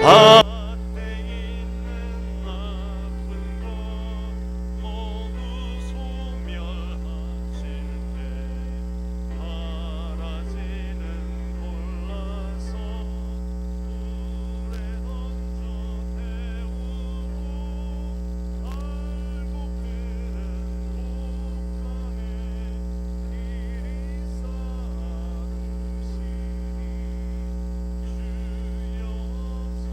밭에 있는 나쁜 것 모두 소멸하실 때 바라지는 골라서 불에 던져 태우고 알고 그는 옥상에 길이 쌓으시니 주여 어서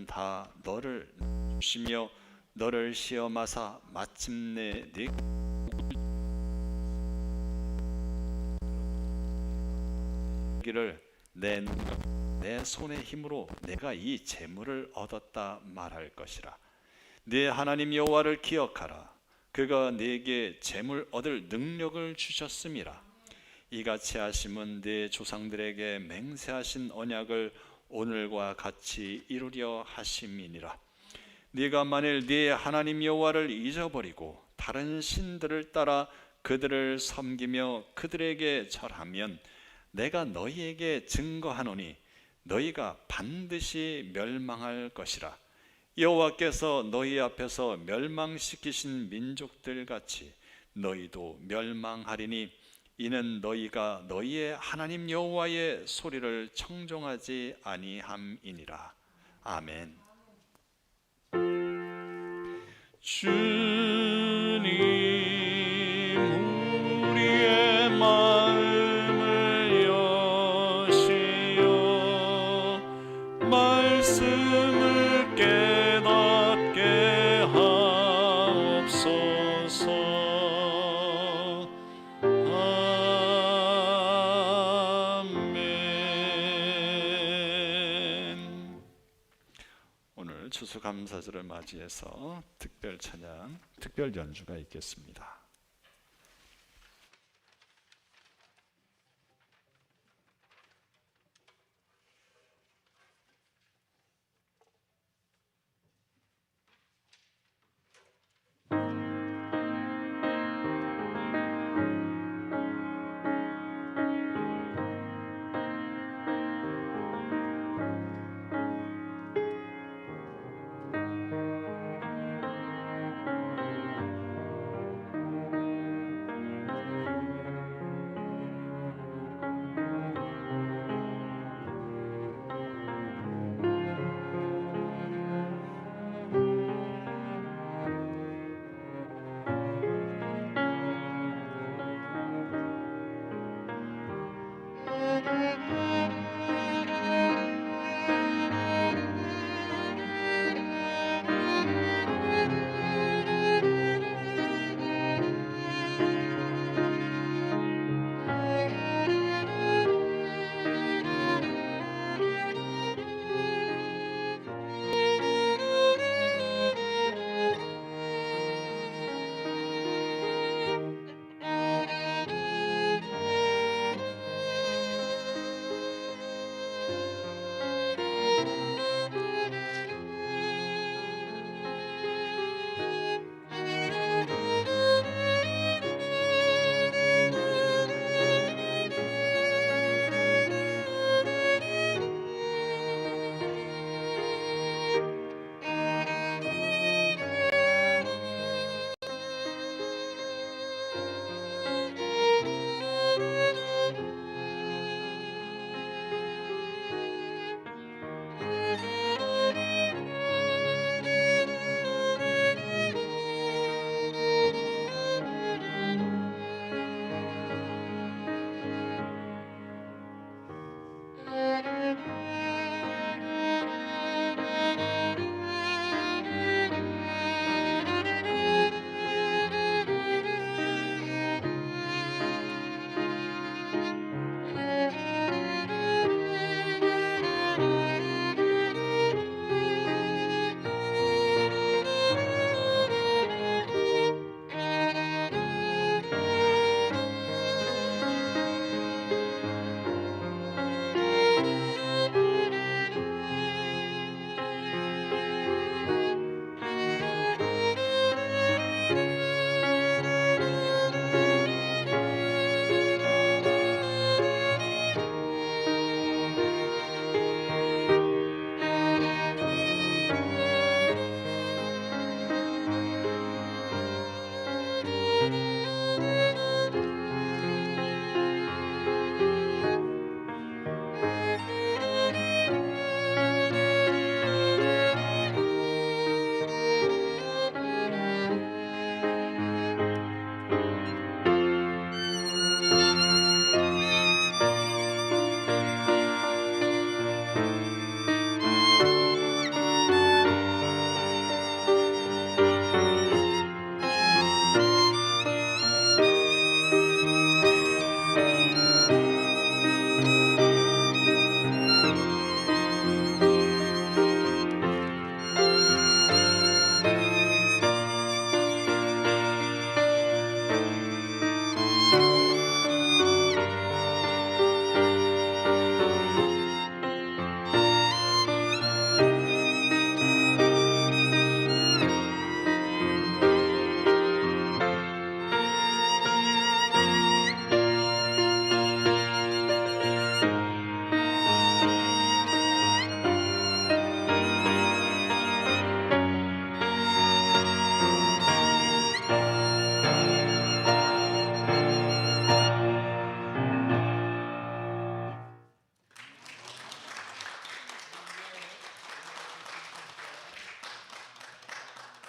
다 너를 주시며 너를 시험하사 마침내 네 기를 내 손의 힘으로 내가 이 재물을 얻었다 말할 것이라. 네 하나님 여호와를 기억하라. 그가 네게 재물 얻을 능력을 주셨음이라. 이같이 하심은 네 조상들에게 맹세하신 언약을 오늘과 같이 이루려 하심이니라. 네가 만일 네 하나님 여호와를 잊어버리고 다른 신들을 따라 그들을 섬기며 그들에게 절하면 내가 너희에게 증거하노니 너희가 반드시 멸망할 것이라. 여호와께서 너희 앞에서 멸망시키신 민족들 같이 너희도 멸망하리니 이는 너희가 너희의 하나님 여호와의 소리를 청종하지 아니함이니라. 아멘. 주님 우리의 마음을 여시어 말씀을 깨닫게 하옵소서. 아멘. 오늘 추수감사절을 맞이해서 특별 찬양, 특별 연주가 있겠습니다.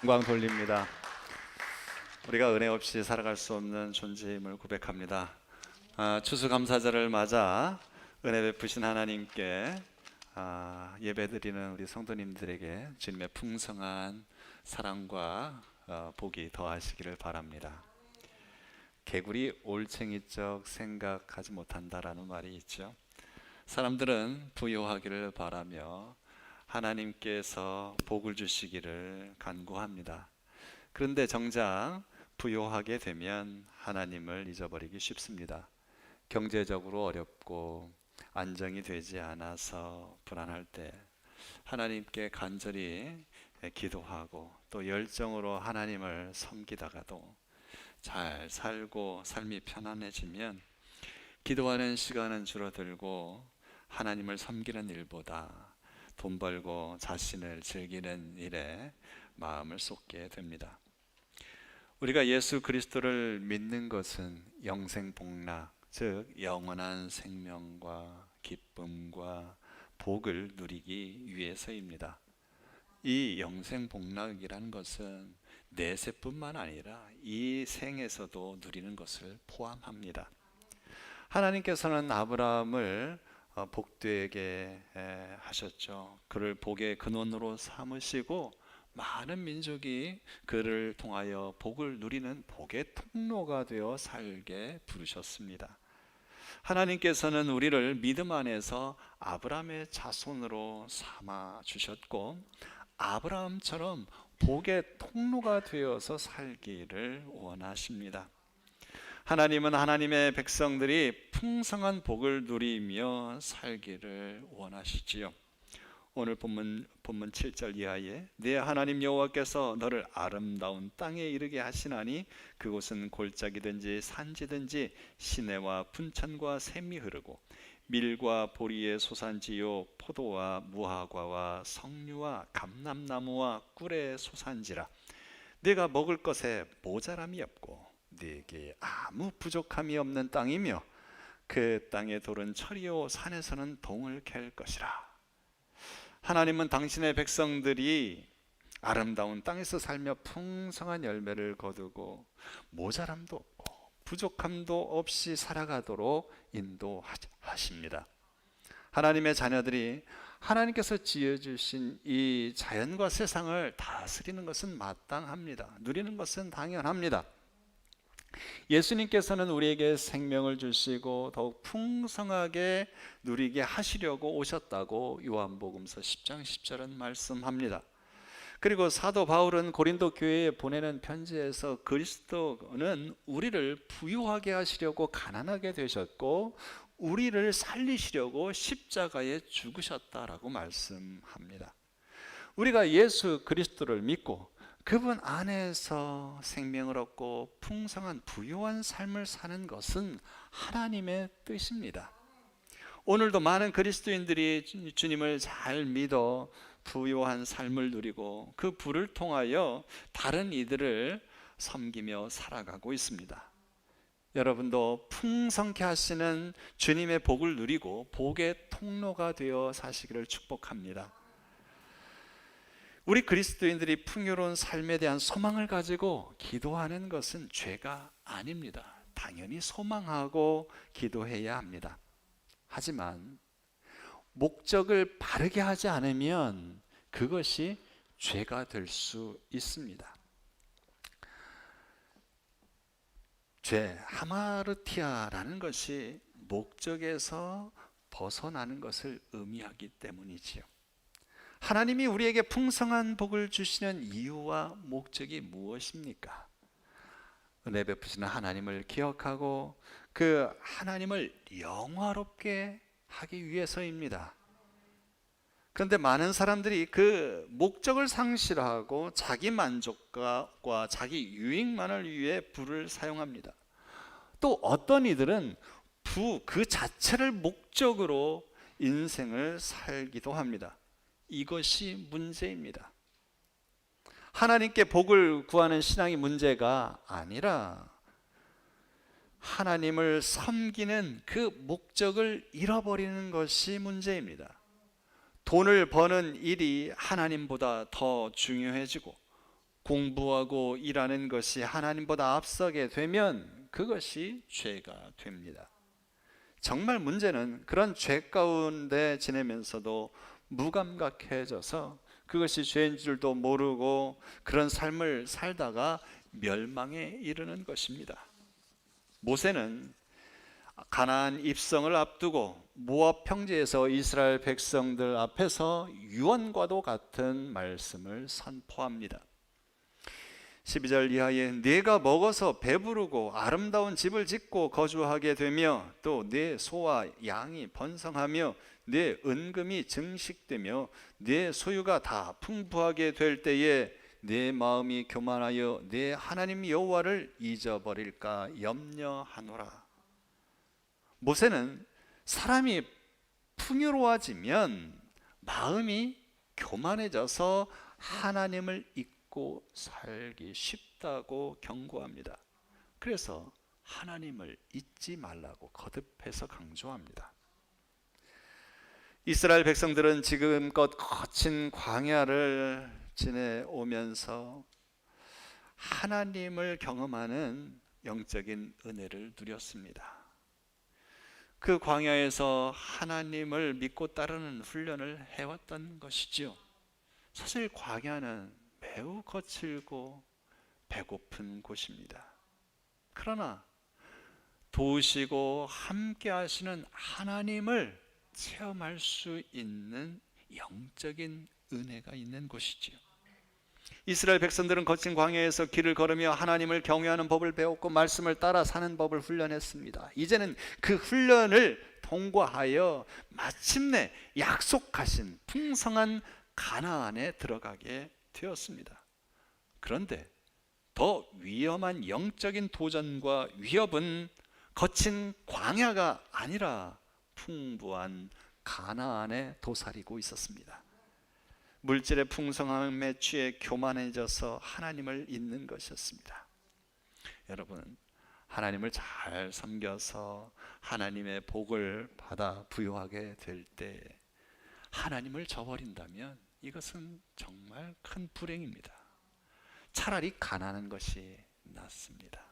영광 돌립니다. 우리가 은혜 없이 살아갈 수 없는 존재임을 고백합니다. 추수감사절을 맞아 은혜 베푸신 하나님께 예배드리는 우리 성도님들에게 주님의 풍성한 사랑과 복이 더하시기를 바랍니다. 개구리 올챙이적 생각하지 못한다라는 말이 있죠. 사람들은 부요하기를 바라며 하나님께서 복을 주시기를 간구합니다. 그런데 정작 부요하게 되면 하나님을 잊어버리기 쉽습니다. 경제적으로 어렵고 안정이 되지 않아서 불안할 때 하나님께 간절히 기도하고 또 열정으로 하나님을 섬기다가도 잘 살고 삶이 편안해지면 기도하는 시간은 줄어들고 하나님을 섬기는 일보다 돈 벌고 자신을 즐기는 일에 마음을 쏟게 됩니다. 우리가 예수 그리스도를 믿는 것은 영생복락, 즉 영원한 생명과 기쁨과 복을 누리기 위해서입니다. 이 영생복락이라는 것은 내세뿐만 아니라 이 생에서도 누리는 것을 포함합니다. 하나님께서는 아브라함을 복되게 하셨죠. 그를 복의 근원으로 삼으시고 많은 민족이 그를 통하여 복을 누리는 복의 통로가 되어 살게 부르셨습니다. 하나님께서는 우리를 믿음 안에서 아브라함의 자손으로 삼아 주셨고 아브라함처럼 복의 통로가 되어서 살기를 원하십니다. 하나님은 하나님의 백성들이 풍성한 복을 누리며 살기를 원하시지요. 오늘 본문 7절 이하에 네 하나님 여호와께서 너를 아름다운 땅에 이르게 하시나니 그곳은 골짜기든지 산지든지 시내와 분천과 샘이 흐르고 밀과 보리의 소산지요 포도와 무화과와 석류와 감람나무와 꿀의 소산지라. 네가 먹을 것에 모자람이 없고 네게 아무 부족함이 없는 땅이며 그 땅의 돌은 철이요 산에서는 동을 캘 것이라. 하나님은 당신의 백성들이 아름다운 땅에서 살며 풍성한 열매를 거두고 모자람도 없고 부족함도 없이 살아가도록 인도하십니다. 하나님의 자녀들이 하나님께서 지어주신 이 자연과 세상을 다스리는 것은 마땅합니다. 누리는 것은 당연합니다. 예수님께서는 우리에게 생명을 주시고 더욱 풍성하게 누리게 하시려고 오셨다고 요한복음서 10장 10절은 말씀합니다. 그리고 사도 바울은 고린도 교회에 보내는 편지에서 그리스도는 우리를 부유하게 하시려고 가난하게 되셨고 우리를 살리시려고 십자가에 죽으셨다라고 말씀합니다. 우리가 예수 그리스도를 믿고 그분 안에서 생명을 얻고 풍성한 부유한 삶을 사는 것은 하나님의 뜻입니다. 오늘도 많은 그리스도인들이 주님을 잘 믿어 부유한 삶을 누리고 그 부를 통하여 다른 이들을 섬기며 살아가고 있습니다. 여러분도 풍성케 하시는 주님의 복을 누리고 복의 통로가 되어 사시기를 축복합니다. 우리 그리스도인들이 풍요로운 삶에 대한 소망을 가지고 기도하는 것은 죄가 아닙니다. 당연히 소망하고 기도해야 합니다. 하지만 목적을 바르게 하지 않으면 그것이 죄가 될 수 있습니다. 죄, 하마르티아라는 것이 목적에서 벗어나는 것을 의미하기 때문이지요. 하나님이 우리에게 풍성한 복을 주시는 이유와 목적이 무엇입니까? 은혜 베푸시는 하나님을 기억하고 그 하나님을 영화롭게 하기 위해서입니다. 그런데 많은 사람들이 그 목적을 상실하고 자기 만족과 자기 유익만을 위해 부를 사용합니다. 또 어떤 이들은 부 그 자체를 목적으로 인생을 살기도 합니다. 이것이 문제입니다. 하나님께 복을 구하는 신앙이 문제가 아니라 하나님을 섬기는 그 목적을 잃어버리는 것이 문제입니다. 돈을 버는 일이 하나님보다 더 중요해지고 공부하고 일하는 것이 하나님보다 앞서게 되면 그것이 죄가 됩니다. 정말 문제는 그런 죄 가운데 지내면서도 무감각해져서 그것이 죄인 줄도 모르고 그런 삶을 살다가 멸망에 이르는 것입니다. 모세는 가나안 입성을 앞두고 모압 평지에서 이스라엘 백성들 앞에서 유언과도 같은 말씀을 선포합니다. 12절 이하에 네가 먹어서 배부르고 아름다운 집을 짓고 거주하게 되며 또 네 소와 양이 번성하며 네 은금이 증식되며 네 소유가 다 풍부하게 될 때에 내 마음이 교만하여 내 하나님 여호와를 잊어버릴까 염려하노라. 모세는 사람이 풍요로워지면 마음이 교만해져서 하나님을 잊고 살기 쉽다고 경고합니다. 그래서 하나님을 잊지 말라고 거듭해서 강조합니다. 이스라엘 백성들은 지금껏 거친 광야를 지내오면서 하나님을 경험하는 영적인 은혜를 누렸습니다. 그 광야에서 하나님을 믿고 따르는 훈련을 해왔던 것이죠. 사실 광야는 매우 거칠고 배고픈 곳입니다. 그러나 도우시고 함께 하시는 하나님을 체험할 수 있는 영적인 은혜가 있는 곳이지요. 이스라엘 백성들은 거친 광야에서 길을 걸으며 하나님을 경외하는 법을 배웠고 말씀을 따라 사는 법을 훈련했습니다. 이제는 그 훈련을 통과하여 마침내 약속하신 풍성한 가나안에 들어가게 되었습니다. 그런데 더 위험한 영적인 도전과 위협은 거친 광야가 아니라 풍부한 가나안에 도사리고 있었습니다. 물질의 풍성함에 취해 교만해져서 하나님을 잊는 것이었습니다. 여러분, 하나님을 잘 섬겨서 하나님의 복을 받아 부유하게 될 때 하나님을 저버린다면 이것은 정말 큰 불행입니다. 차라리 가난한 것이 낫습니다.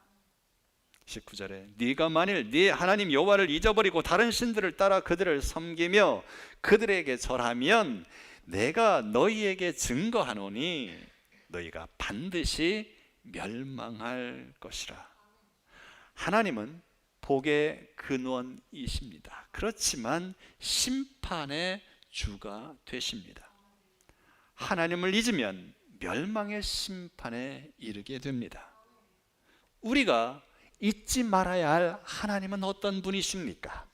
19절에 네가 만일 네 하나님 여호와를 잊어버리고 다른 신들을 따라 그들을 섬기며 그들에게 절하면 내가 너희에게 증거하노니 너희가 반드시 멸망할 것이라. 하나님은 복의 근원이십니다. 그렇지만 심판의 주가 되십니다. 하나님을 잊으면 멸망의 심판에 이르게 됩니다. 우리가 잊지 말아야 할 하나님은 어떤 분이십니까?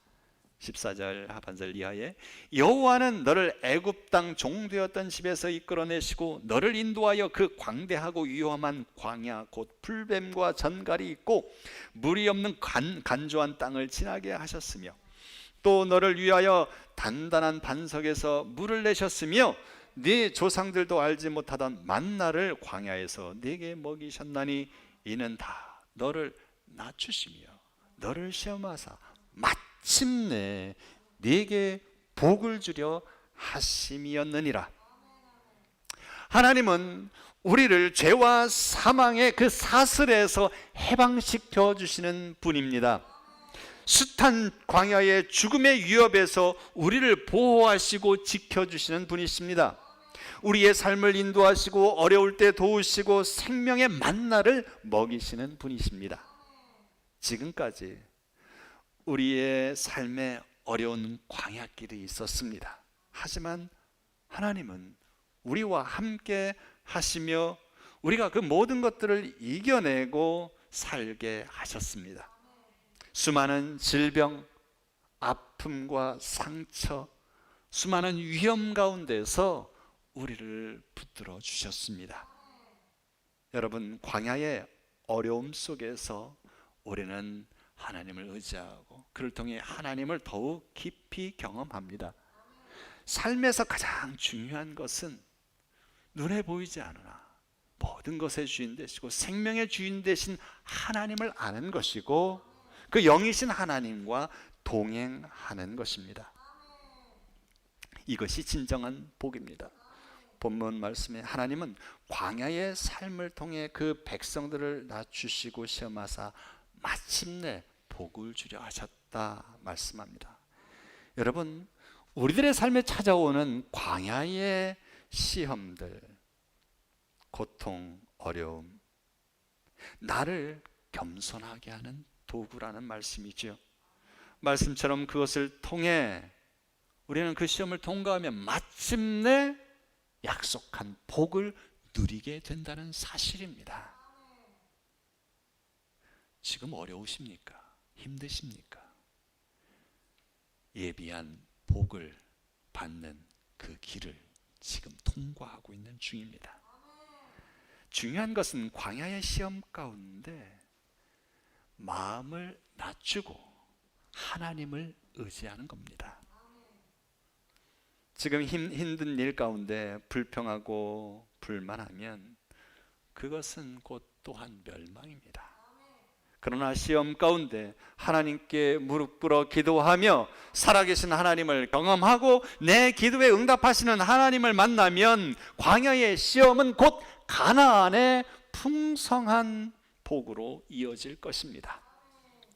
14절 하반절 이하에 여호와는 너를 애굽 땅 종되었던 집에서 이끌어내시고 너를 인도하여 그 광대하고 위험한 광야 곧 풀뱀과 전갈이 있고 물이 없는 간조한 땅을 지나게 하셨으며 또 너를 위하여 단단한 반석에서 물을 내셨으며 네 조상들도 알지 못하던 만나를 광야에서 네게 먹이셨나니 이는 다 너를 낮추시며 너를 시험하사 마침내 네게 복을 주려 하심이었느니라. 하나님은 우리를 죄와 사망의 그 사슬에서 해방시켜 주시는 분입니다. 숱한 광야의 죽음의 위협에서 우리를 보호하시고 지켜주시는 분이십니다. 우리의 삶을 인도하시고 어려울 때 도우시고 생명의 만나를 먹이시는 분이십니다. 지금까지 우리의 삶에 어려운 광야길이 있었습니다. 하지만 하나님은 우리와 함께 하시며 우리가 그 모든 것들을 이겨내고 살게 하셨습니다. 수많은 질병, 아픔과 상처, 수많은 위험 가운데서 우리를 붙들어 주셨습니다. 여러분, 광야의 어려움 속에서 우리는 하나님을 의지하고 그를 통해 하나님을 더욱 깊이 경험합니다. 삶에서 가장 중요한 것은 눈에 보이지 않으나 모든 것의 주인 되시고 생명의 주인 되신 하나님을 아는 것이고 그 영이신 하나님과 동행하는 것입니다. 이것이 진정한 복입니다. 본문 말씀에 하나님은 광야의 삶을 통해 그 백성들을 낮추시고 시험하사 마침내 복을 주려 하셨다 말씀합니다. 여러분, 우리들의 삶에 찾아오는 광야의 시험들, 고통, 어려움, 나를 겸손하게 하는 도구라는 말씀이죠. 말씀처럼 그것을 통해 우리는 그 시험을 통과하면 마침내 약속한 복을 누리게 된다는 사실입니다. 지금 어려우십니까? 힘드십니까? 예비한 복을 받는 그 길을 지금 통과하고 있는 중입니다. 중요한 것은 광야의 시험 가운데 마음을 낮추고 하나님을 의지하는 겁니다. 지금 힘든 일 가운데 불평하고 불만하면 그것은 곧 또한 멸망입니다. 그러나 시험 가운데 하나님께 무릎 꿇어 기도하며 살아계신 하나님을 경험하고 내 기도에 응답하시는 하나님을 만나면 광야의 시험은 곧 가나안의 풍성한 복으로 이어질 것입니다.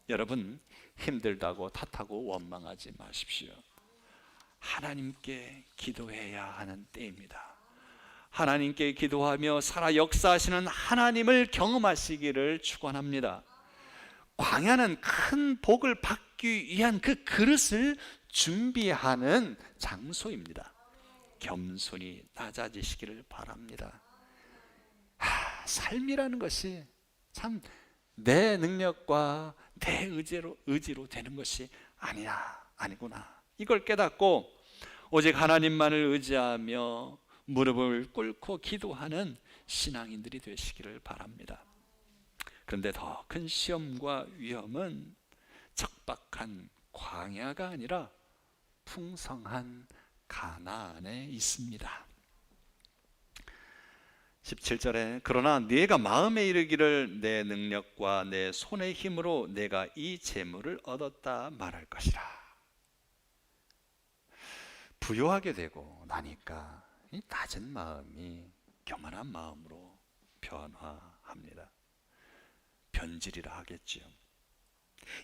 여러분, 힘들다고 탓하고 원망하지 마십시오. 하나님께 기도해야 하는 때입니다. 하나님께 기도하며 살아 역사하시는 하나님을 경험하시기를 축원합니다. 광야는 큰 복을 받기 위한 그 그릇을 준비하는 장소입니다. 겸손히 낮아지시기를 바랍니다. 삶이라는 것이 참 내 능력과 내 의지로 되는 것이 아니구나. 이걸 깨닫고 오직 하나님만을 의지하며 무릎을 꿇고 기도하는 신앙인들이 되시기를 바랍니다. 그런데 더 큰 시험과 위험은 척박한 광야가 아니라 풍성한 가나안에 있습니다. 17절에 그러나 네가 마음에 이르기를 내 능력과 내 손의 힘으로 내가 이 재물을 얻었다 말할 것이라. 부유하게 되고 나니까 이 낮은 마음이 교만한 마음으로 변화합니다. 변질이라 하겠지요.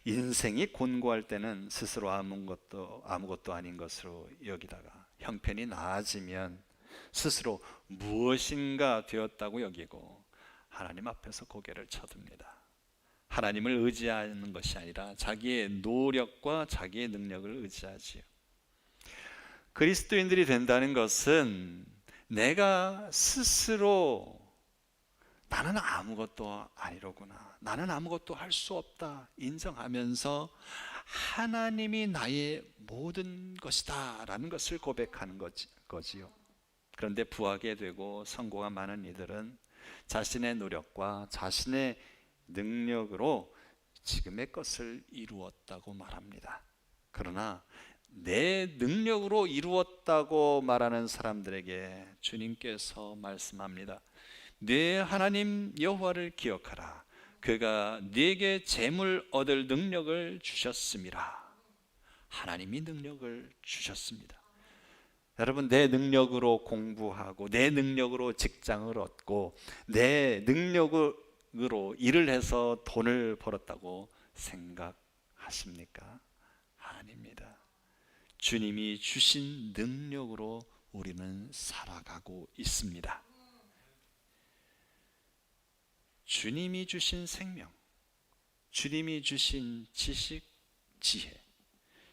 인생이 곤고할 때는 스스로 아무것도 아닌 것으로 여기다가 형편이 나아지면 스스로 무엇인가 되었다고 여기고 하나님 앞에서 고개를 쳐듭니다. 하나님을 의지하는 것이 아니라 자기의 노력과 자기의 능력을 의지하지요. 그리스도인들이 된다는 것은 내가 스스로 나는 아무것도 아니로구나, 나는 아무것도 할 수 없다 인정하면서 하나님이 나의 모든 것이다 라는 것을 고백하는 거지요. 그런데 부하게 되고 성공가 많은 이들은 자신의 노력과 자신의 능력으로 지금의 것을 이루었다고 말합니다. 그러나 내 능력으로 이루었다고 말하는 사람들에게 주님께서 말씀합니다. 네 하나님 여호와를 기억하라. 그가 네게 재물 얻을 능력을 주셨음이라. 하나님이 능력을 주셨습니다. 여러분, 내 능력으로 공부하고 내 능력으로 직장을 얻고 내 능력으로 일을 해서 돈을 벌었다고 생각하십니까? 아닙니다. 주님이 주신 능력으로 우리는 살아가고 있습니다. 주님이 주신 생명, 주님이 주신 지식, 지혜,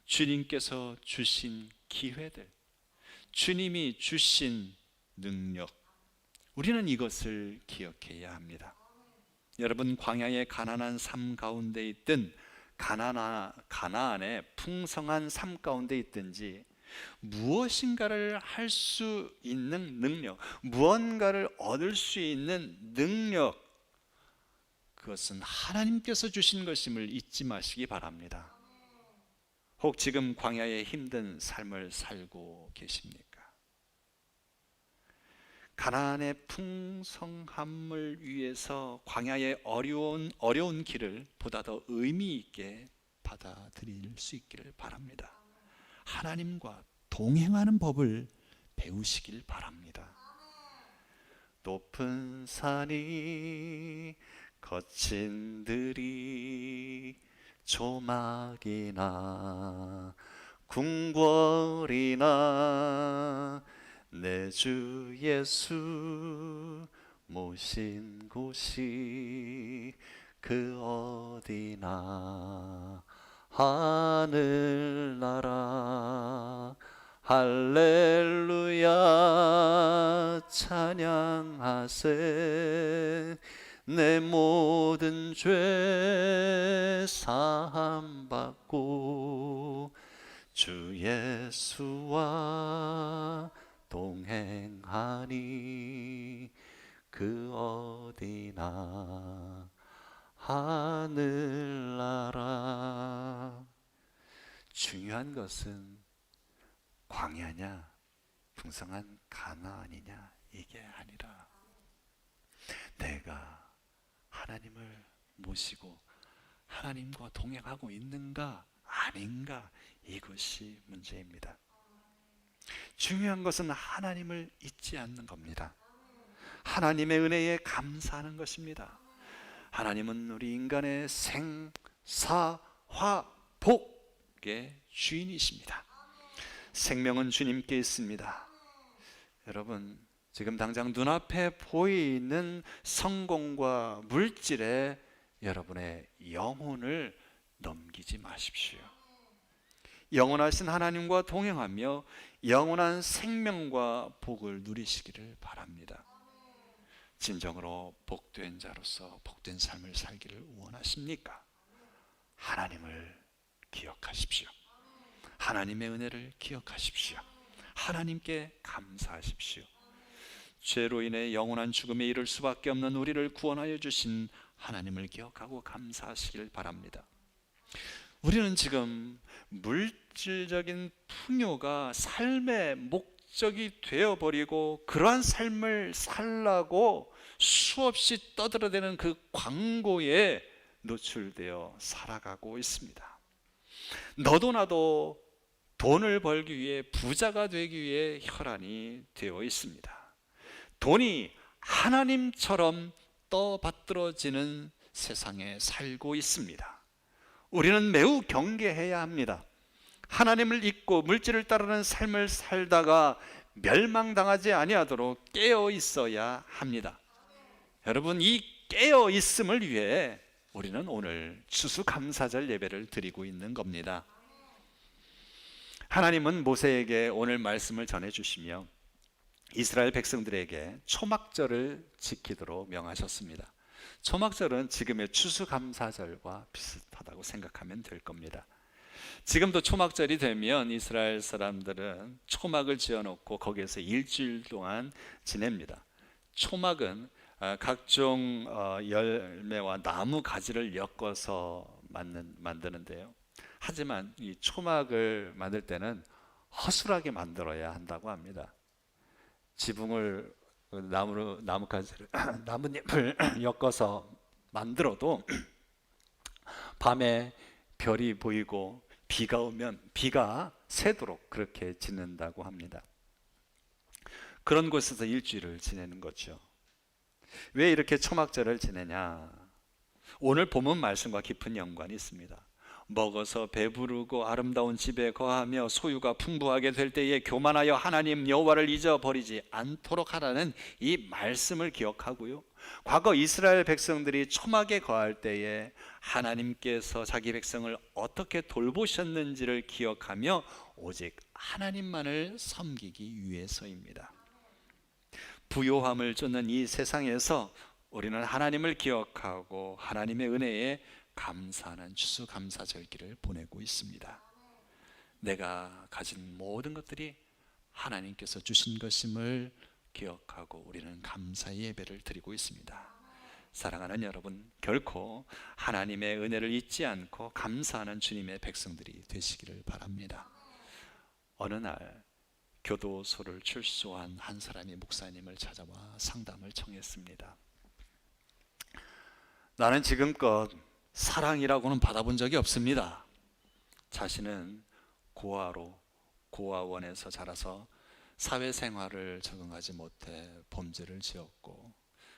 주님께서 주신 기회들, 주님이 주신 능력, 우리는 이것을 기억해야 합니다. 여러분, 광야의 가난한 삶 가운데 있든 가나안의 풍성한 삶 가운데 있든지 무엇인가를 할 수 있는 능력, 무언가를 얻을 수 있는 능력, 그것은 하나님께서 주신 것임을 잊지 마시기 바랍니다. 혹 지금 광야의 힘든 삶을 살고 계십니까? 가나안의 풍성함을 위해서 광야의 어려운 길을 보다 더 의미 있게 받아들일 수 있기를 바랍니다. 하나님과 동행하는 법을 배우시길 바랍니다. 높은 산이 거친 들이 조막이나 궁궐이나 내 주 예수 모신 곳이 그 어디나 하늘나라 할렐루야 찬양하세 내 모든 죄 사함 받고 주 예수와 동행하니 그 어디나 하늘나라. 중요한 것은 광야냐 풍성한 가나안이냐 이게 아니라 내가 하나님을 모시고 하나님과 동행하고 있는가 아닌가 이것이 문제입니다. 중요한 것은 하나님을 잊지 않는 겁니다. 하나님의 은혜에 감사하는 것입니다. 하나님은 우리 인간의 생사화복의 주인이십니다. 생명은 주님께 있습니다. 여러분 지금 당장 눈앞에 보이는 성공과 물질에 여러분의 영혼을 넘기지 마십시오. 영원하신 하나님과 동행하며 영원한 생명과 복을 누리시기를 바랍니다. 진정으로 복된 자로서 복된 삶을 살기를 원하십니까? 하나님을 기억하십시오. 하나님의 은혜를 기억하십시오. 하나님께 감사하십시오. 죄로 인해 영원한 죽음에 이를 수밖에 없는 우리를 구원하여 주신 하나님을 기억하고 감사하시길 바랍니다. 우리는 지금 물질적인 풍요가 삶의 목적이 되어버리고 그러한 삶을 살라고 수없이 떠들어대는 그 광고에 노출되어 살아가고 있습니다. 너도 나도 돈을 벌기 위해 부자가 되기 위해 혈안이 되어 있습니다. 돈이 하나님처럼 떠받들어지는 세상에 살고 있습니다. 우리는 매우 경계해야 합니다. 하나님을 잊고 물질을 따르는 삶을 살다가 멸망당하지 아니하도록 깨어 있어야 합니다. 여러분 이 깨어 있음을 위해 우리는 오늘 추수감사절 예배를 드리고 있는 겁니다. 하나님은 모세에게 오늘 말씀을 전해주시며 이스라엘 백성들에게 초막절을 지키도록 명하셨습니다. 초막절은 지금의 추수감사절과 비슷하다고 생각하면 될 겁니다. 지금도 초막절이 되면 이스라엘 사람들은 초막을 지어놓고 거기에서 일주일 동안 지냅니다. 초막은 각종 열매와 나무 가지를 엮어서 만드는데요. 하지만 이 초막을 만들 때는 허술하게 만들어야 한다고 합니다. 지붕을 나뭇가지를 나뭇잎을 엮어서 만들어도 밤에 별이 보이고 비가 오면 비가 새도록 그렇게 짓는다고 합니다. 그런 곳에서 일주일을 지내는 거죠. 왜 이렇게 초막절을 지내냐? 오늘 본문 말씀과 깊은 연관이 있습니다. 먹어서 배부르고 아름다운 집에 거하며 소유가 풍부하게 될 때에 교만하여 하나님 여호와를 잊어버리지 않도록 하라는 이 말씀을 기억하고요. 과거 이스라엘 백성들이 초막에 거할 때에 하나님께서 자기 백성을 어떻게 돌보셨는지를 기억하며 오직 하나님만을 섬기기 위해서입니다. 부요함을 쫓는 이 세상에서 우리는 하나님을 기억하고 하나님의 은혜에 감사하는 추수감사절기를 보내고 있습니다. 내가 가진 모든 것들이 하나님께서 주신 것임을 기억하고 우리는 감사의 예배를 드리고 있습니다. 사랑하는 여러분, 결코 하나님의 은혜를 잊지 않고 감사하는 주님의 백성들이 되시기를 바랍니다. 어느 날 교도소를 출소한 한 사람이 목사님을 찾아와 상담을 청했습니다. 나는 지금껏 사랑이라고는 받아본 적이 없습니다. 자신은 고아원에서 자라서 사회생활을 적응하지 못해 범죄를 지었고,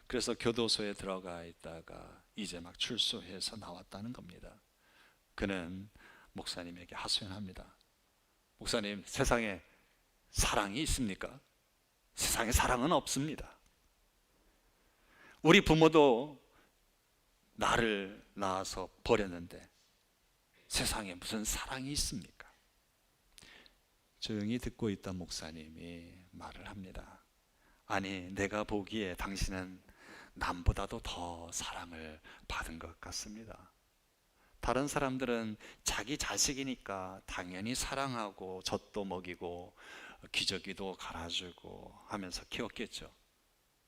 그래서 교도소에 들어가 있다가 이제 막 출소해서 나왔다는 겁니다. 그는 목사님에게 하소연합니다. 목사님, 세상에 사랑이 있습니까? 세상에 사랑은 없습니다. 우리 부모도 나를 낳아서 버렸는데 세상에 무슨 사랑이 있습니까? 조용히 듣고 있던 목사님이 말을 합니다. 아니, 내가 보기에 당신은 남보다도 더 사랑을 받은 것 같습니다. 다른 사람들은 자기 자식이니까 당연히 사랑하고 젖도 먹이고 기저귀도 갈아주고 하면서 키웠겠죠.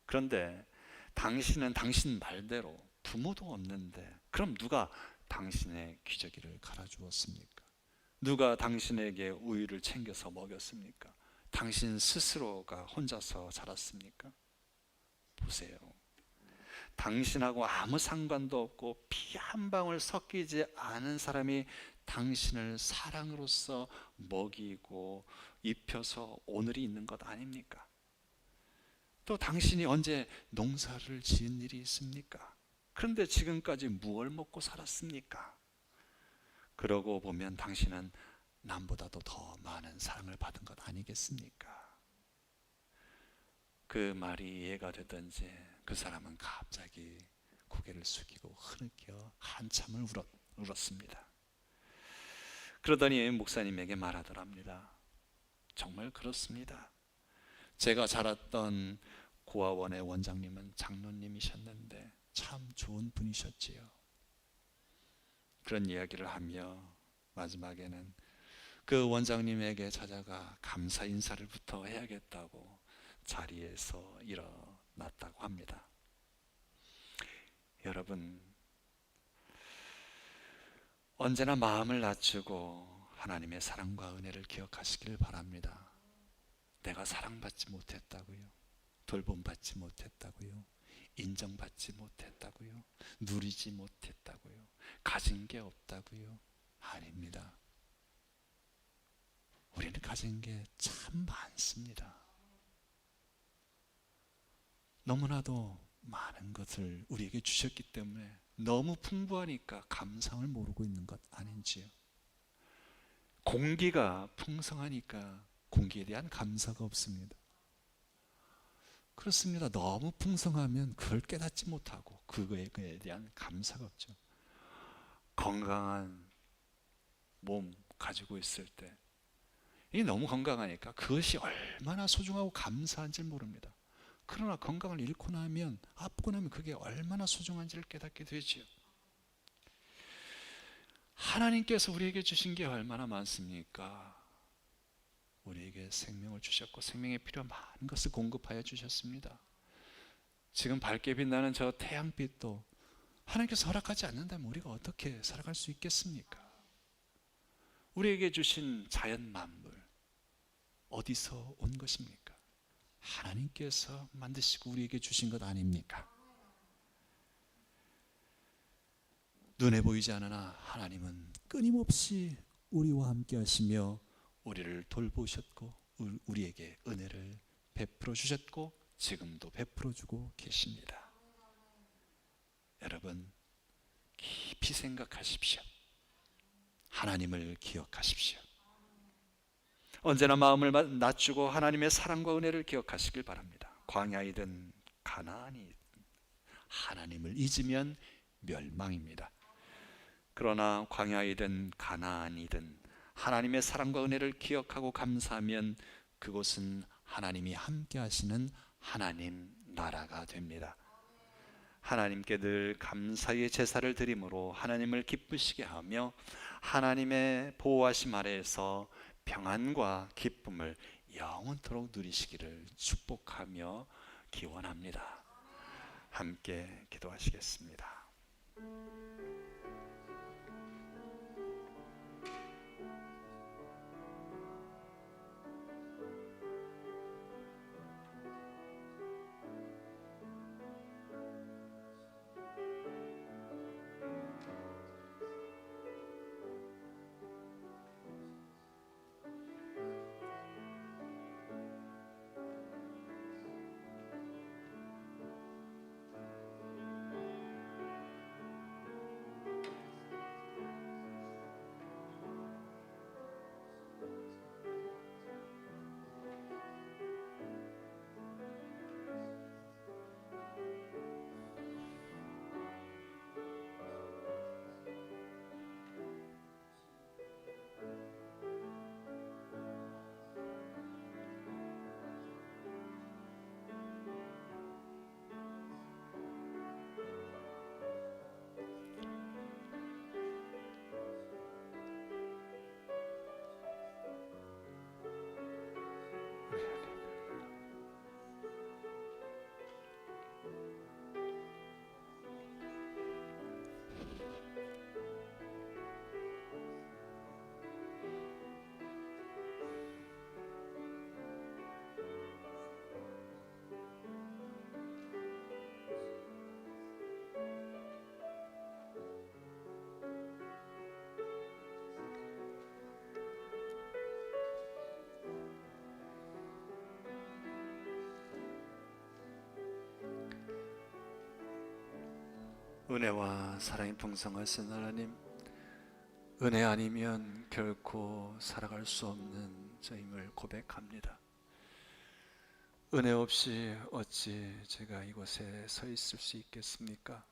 그런데 당신은 당신 말대로 부모도 없는데 그럼 누가 당신의 기저귀를 갈아주었습니까? 누가 당신에게 우유를 챙겨서 먹였습니까? 당신 스스로가 혼자서 자랐습니까? 보세요. 당신하고 아무 상관도 없고 피 한 방울 섞이지 않은 사람이 당신을 사랑으로서 먹이고 입혀서 오늘이 있는 것 아닙니까? 또 당신이 언제 농사를 지은 일이 있습니까? 그런데 지금까지 무엇을 먹고 살았습니까? 그러고 보면 당신은 남보다도 더 많은 사랑을 받은 것 아니겠습니까? 그 말이 이해가 되던지 그 사람은 갑자기 고개를 숙이고 흐느껴 한참을 울었습니다. 그러더니 목사님에게 말하더랍니다. 정말 그렇습니다. 제가 자랐던 고아원의 원장님은 장로님이셨는데 참 좋은 분이셨지요. 그런 이야기를 하며 마지막에는 그 원장님에게 찾아가 감사 인사를부터 해야겠다고 자리에서 일어났다고 합니다. 여러분, 언제나 마음을 낮추고 하나님의 사랑과 은혜를 기억하시길 바랍니다. 내가 사랑받지 못했다고요? 돌봄받지 못했다고요? 인정받지 못했다고요? 누리지 못했다고요? 가진 게 없다고요? 아닙니다. 우리는 가진 게 참 많습니다. 너무나도 많은 것을 우리에게 주셨기 때문에 너무 풍부하니까 감상을 모르고 있는 것 아닌지요? 공기가 풍성하니까 공기에 대한 감사가 없습니다. 그렇습니다. 너무 풍성하면 그걸 깨닫지 못하고 그거에 대한 감사가 없죠. 건강한 몸 가지고 있을 때 이게 너무 건강하니까 그것이 얼마나 소중하고 감사한지 모릅니다. 그러나 건강을 잃고 나면, 아프고 나면 그게 얼마나 소중한지를 깨닫게 되지요. 하나님께서 우리에게 주신 게 얼마나 많습니까? 우리에게 생명을 주셨고 생명에 필요한 많은 것을 공급하여 주셨습니다. 지금 밝게 빛나는 저 태양빛도 하나님께서 허락하지 않는다면 우리가 어떻게 살아갈 수 있겠습니까? 우리에게 주신 자연 만물 어디서 온 것입니까? 하나님께서 만드시고 우리에게 주신 것 아닙니까? 눈에 보이지 않으나 하나님은 끊임없이 우리와 함께 하시며 우리를 돌보셨고 우리에게 은혜를 베풀어 주셨고 지금도 베풀어 주고 계십니다. 여러분, 깊이 생각하십시오. 하나님을 기억하십시오. 언제나 마음을 낮추고 하나님의 사랑과 은혜를 기억하시길 바랍니다. 광야이든 가나안이든 하나님을 잊으면 멸망입니다. 그러나 광야이든 가나안이든 하나님의 사랑과 은혜를 기억하고 감사하면 그곳은 하나님이 함께 하시는 하나님 나라가 됩니다. 하나님께 늘 감사의 제사를 드림으로 하나님을 기쁘시게 하며 하나님의 보호하심 아래에서 평안과 기쁨을 영원토록 누리시기를 축복하며 기원합니다. 함께 기도하시겠습니다. 은혜와 사랑이 풍성하신 하나님, 은혜 아니면 결코 살아갈 수 없는 저임을 고백합니다. 은혜 없이 어찌 제가 이곳에 서 있을 수 있겠습니까?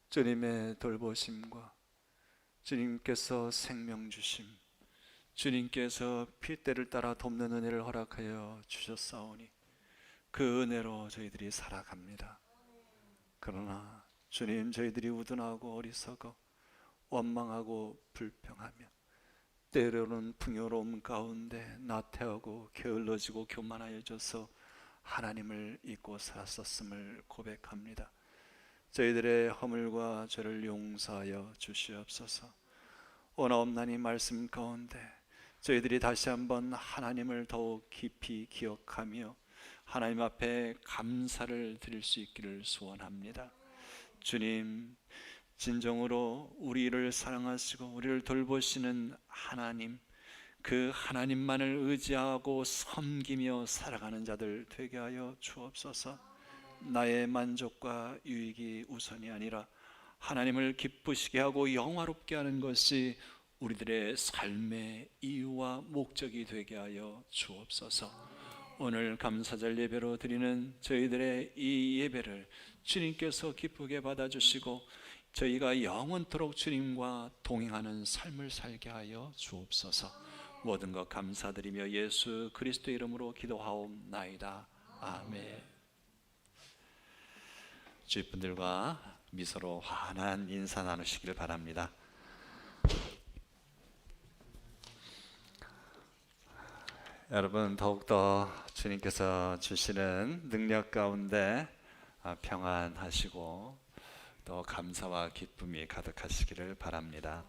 주님의 돌보심과 주님께서 생명 주심, 주님께서 핏대를 따라 돕는 은혜를 허락하여 주셨사오니 그 은혜로 저희들이 살아갑니다. 그러나 주님, 저희들이 우둔하고 어리석어 원망하고 불평하며 때로는 풍요로움 가운데 나태하고 게을러지고 교만하여져서 하나님을 잊고 살았었음을 고백합니다. 저희들의 허물과 죄를 용서하여 주시옵소서. 원하옵나니 말씀 가운데 저희들이 다시 한번 하나님을 더욱 깊이 기억하며 하나님 앞에 감사를 드릴 수 있기를 소원합니다. 주님, 진정으로 우리를 사랑하시고 우리를 돌보시는 하나님, 그 하나님만을 의지하고 섬기며 살아가는 자들 되게 하여 주옵소서. 나의 만족과 유익이 우선이 아니라 하나님을 기쁘시게 하고 영화롭게 하는 것이 우리들의 삶의 이유와 목적이 되게 하여 주옵소서. 오늘 감사절 예배로 드리는 저희들의 이 예배를 주님께서 기쁘게 받아주시고 저희가 영원토록 주님과 동행하는 삶을 살게 하여 주옵소서. 모든 것 감사드리며 예수 그리스도 이름으로 기도하옵나이다. 아멘. 주위 분들과 미소로 환한 인사 나누시기를 바랍니다. 여러분, 더욱더 주님께서 주시는 능력 가운데 평안하시고 또 감사와 기쁨이 가득하시기를 바랍니다.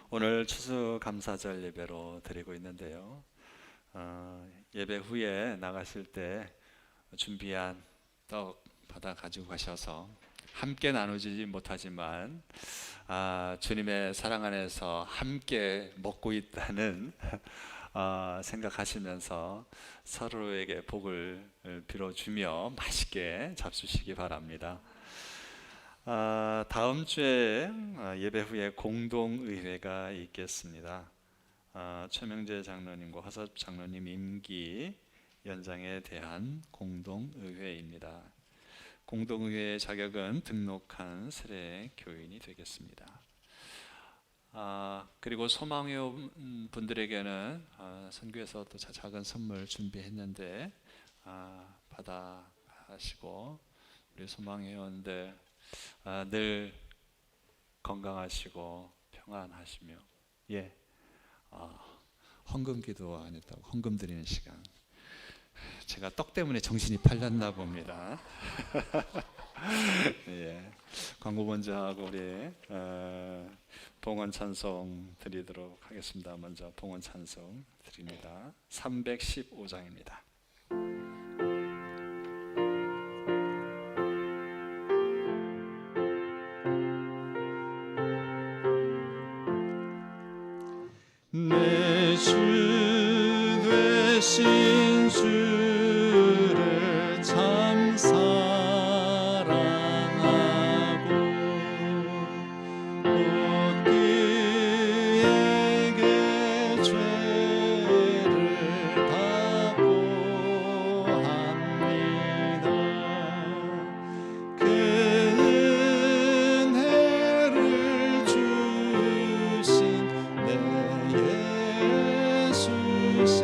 오늘 추수감사절 예배로 드리고 있는데요, 예배 후에 나가실 때 준비한 떡 받아 가지고 가셔서 함께 나누지 못하지만 주님의 사랑 안에서 함께 먹고 있다는 생각하시면서 서로에게 복을 빌어주며 맛있게 잡수시기 바랍니다. 다음 주에 예배 후에 공동의회가 있겠습니다. 최명재 장로님과 화섭 장로님 임기 연장에 대한 공동의회입니다. 공동의회의 자격은 등록한 세례 교인이 되겠습니다. 그리고 소망회원 분들에게는 선교에서 또 작은 선물 준비했는데 받아 가시고, 우리 소망회원들 늘 건강하시고 평안하시며, 헌금기도 안 했다고 헌금 드리는 시간, 제가 떡 때문에 정신이 팔렸나 봅니다. 광고 먼저 하고 우리 봉헌 찬송 드리도록 하겠습니다. 먼저 봉헌 찬송 드립니다. 315장입니다. 내 주 되신 주를 참 사랑하고 곧 그에게 죄를 받고 합니다. 그 은혜를 주신 내 예수시니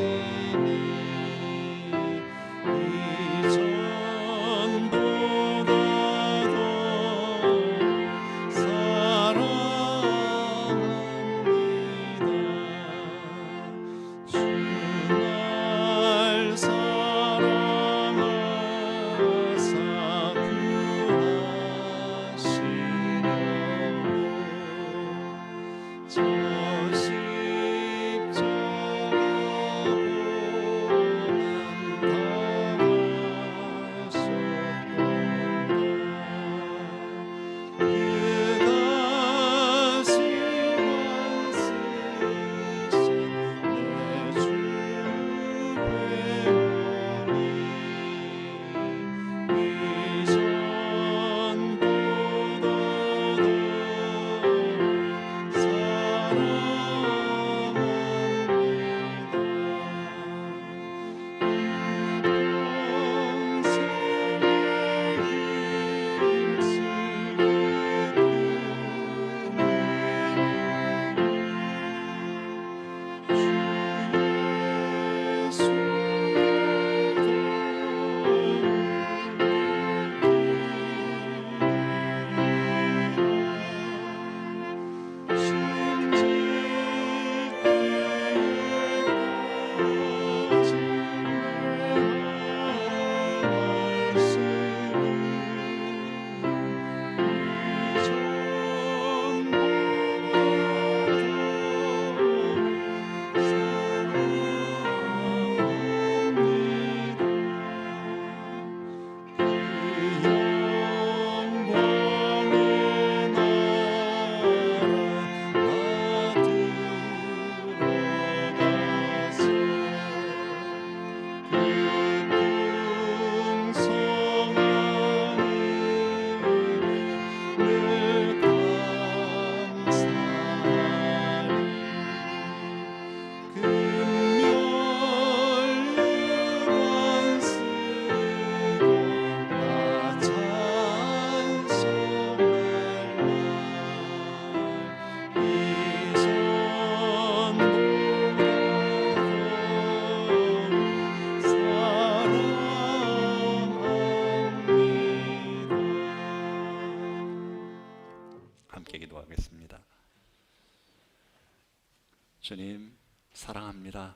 주님 사랑합니다.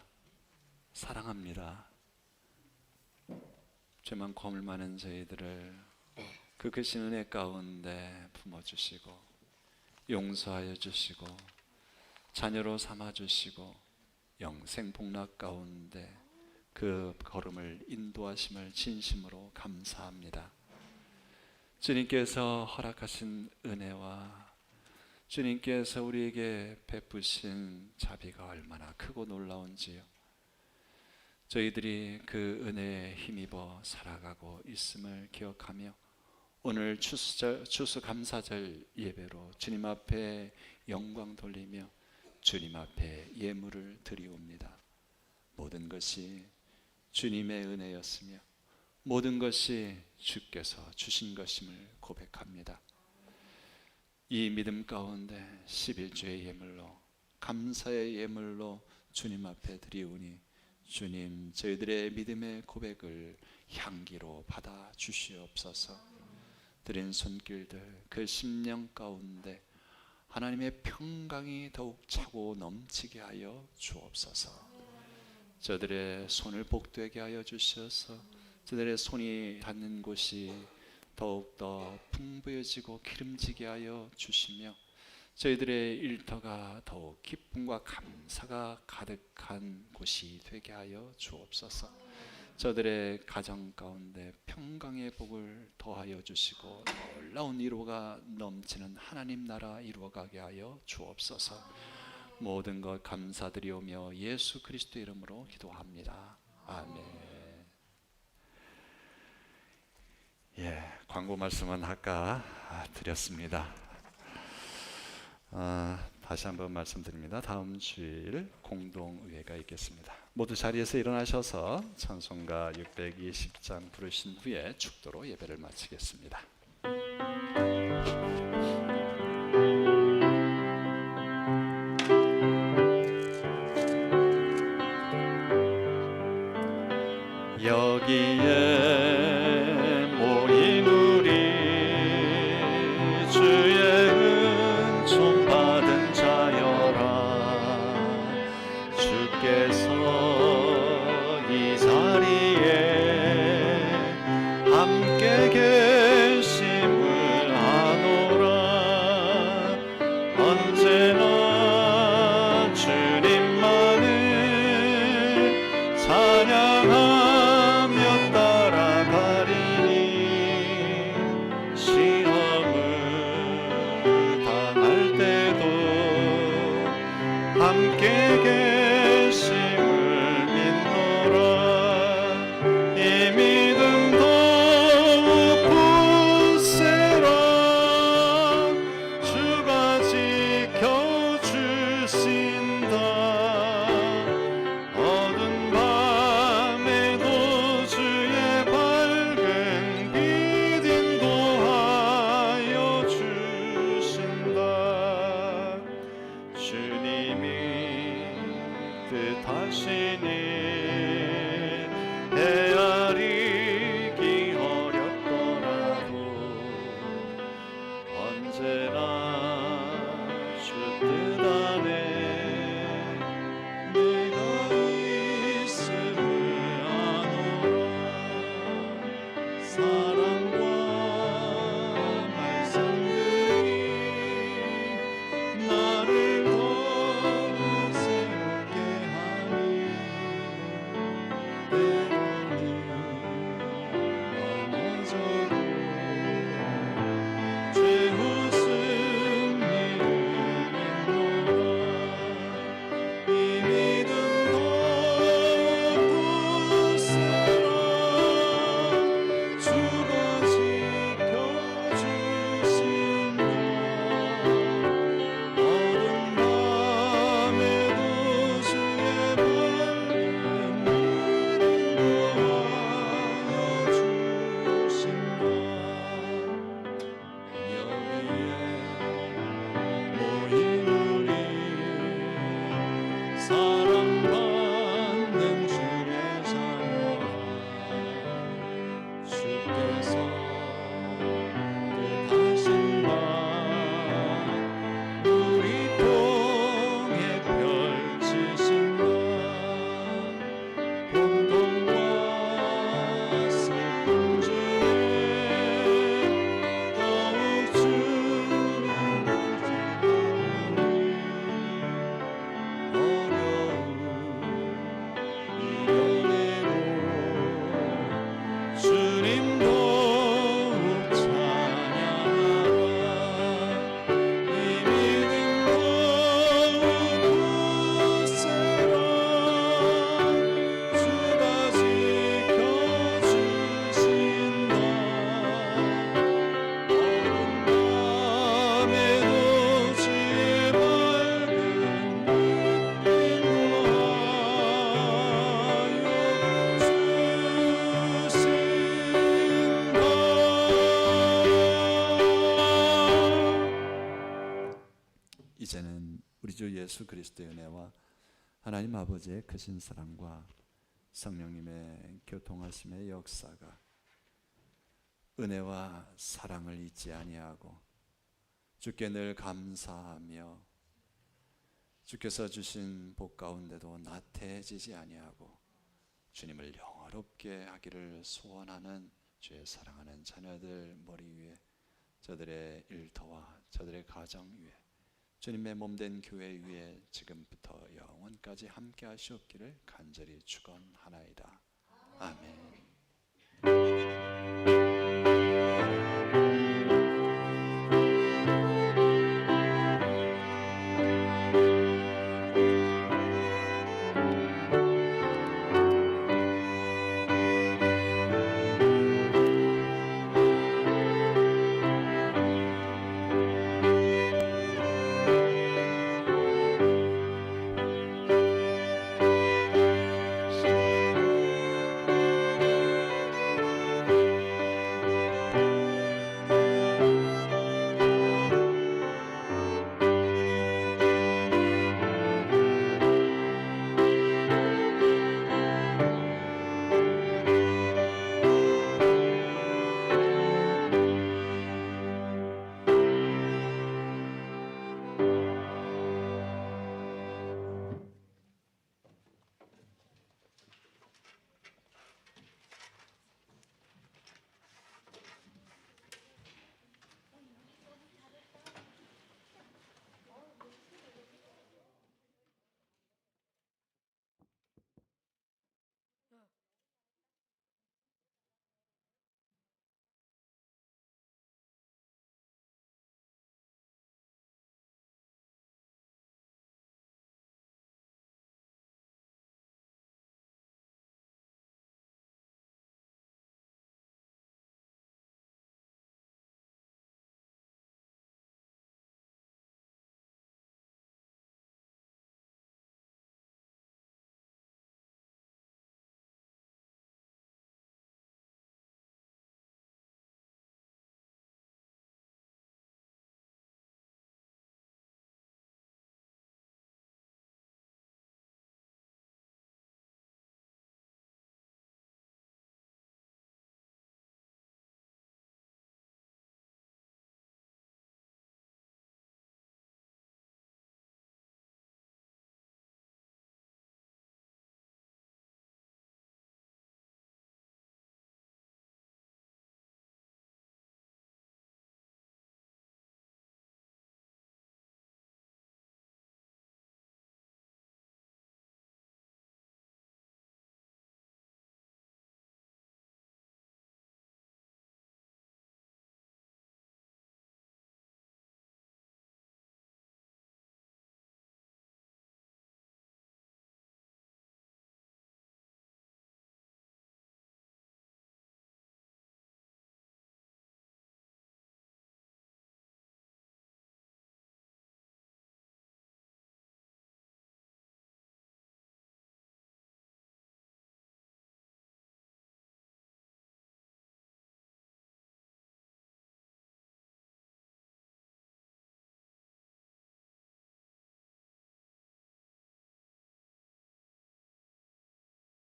사랑합니다. 죄만 거물 많은 저희들을 그 크신 은혜 가운데 품어주시고 용서하여 주시고 자녀로 삼아주시고 영생 복락 가운데 그 걸음을 인도하심을 진심으로 감사합니다. 주님께서 허락하신 은혜와 주님께서 우리에게 베푸신 자비가 얼마나 크고 놀라운지요. 저희들이 그 은혜에 힘입어 살아가고 있음을 기억하며 오늘 추수감사절 예배로 주님 앞에 영광 돌리며 주님 앞에 예물을 드리옵니다. 모든 것이 주님의 은혜였으며 모든 것이 주께서 주신 것임을 고백합니다. 이 믿음 가운데 11주의 예물로 감사의 예물로 주님 앞에 드리오니 주님 저희들의 믿음의 고백을 향기로 받아 주시옵소서. 드린 손길들 그 심령 가운데 하나님의 평강이 더욱 차고 넘치게 하여 주옵소서. 저들의 손을 복되게 하여 주셔서 저들의 손이 닿는 곳이 더욱더 풍부해지고 기름지게 하여 주시며 저희들의 일터가 더욱 기쁨과 감사가 가득한 곳이 되게 하여 주옵소서. 저들의 가정 가운데 평강의 복을 더하여 주시고 놀라운 위로가 넘치는 하나님 나라 이루어가게 하여 주옵소서. 모든 것 감사드리오며 예수 그리스도 이름으로 기도합니다. 아멘. 광고 말씀은 아까 드렸습니다. 다시 한번 말씀드립니다. 다음 주일 공동의회가 있겠습니다. 모두 자리에서 일어나셔서 찬송가 620장 부르신 후에 축도로 예배를 마치겠습니다. 여기에 모인 우리 주의 은총 받은 자여라. 주께서 이 자리에 함께 계심을 아노라. 언제나 주님만을 찬양하며 따라가리니 시험을 당할 때도 함께 계심을 믿노라. 이 믿음 더욱 굳세라. 주가 지켜주신다. 어두운 밤에도 주의 밝은 빛 인도하여 주신다. 주님이 뜻하시니 헤아리기 어렵더라도 언제나 주 뜻 안에 내가 있음을 아노라. 사랑과 말씀들이 나를 더욱 새롭게 하니 때로는 넘어져도 죄 웃음이 믿노라. 이 믿음 더욱 굳세라. 주가 지켜주신다. 어두운 밤에도 주의 밝은 빛 인도하여 주신다. 여기에 모인 우리 사랑받는 주의 자녀라. 주께서 뜻하신 바 우리 통해 펼쳐 예수 그리스도의 은혜와 하나님 아버지의 크신 사랑과 성령님의 교통하심의 역사가 은혜와 사랑을 잊지 아니하고 주께 늘 감사하며 주께서 주신 복 가운데도 나태해지지 아니하고 주님을 영화롭게 하기를 소원하는 주의 사랑하는 자녀들 머리 위에, 저들의 일터와 저들의 가정 위에, 주님의 몸된 교회 위에 지금부터 영원까지 함께 하시옵기를 간절히 축원하나이다. 아멘.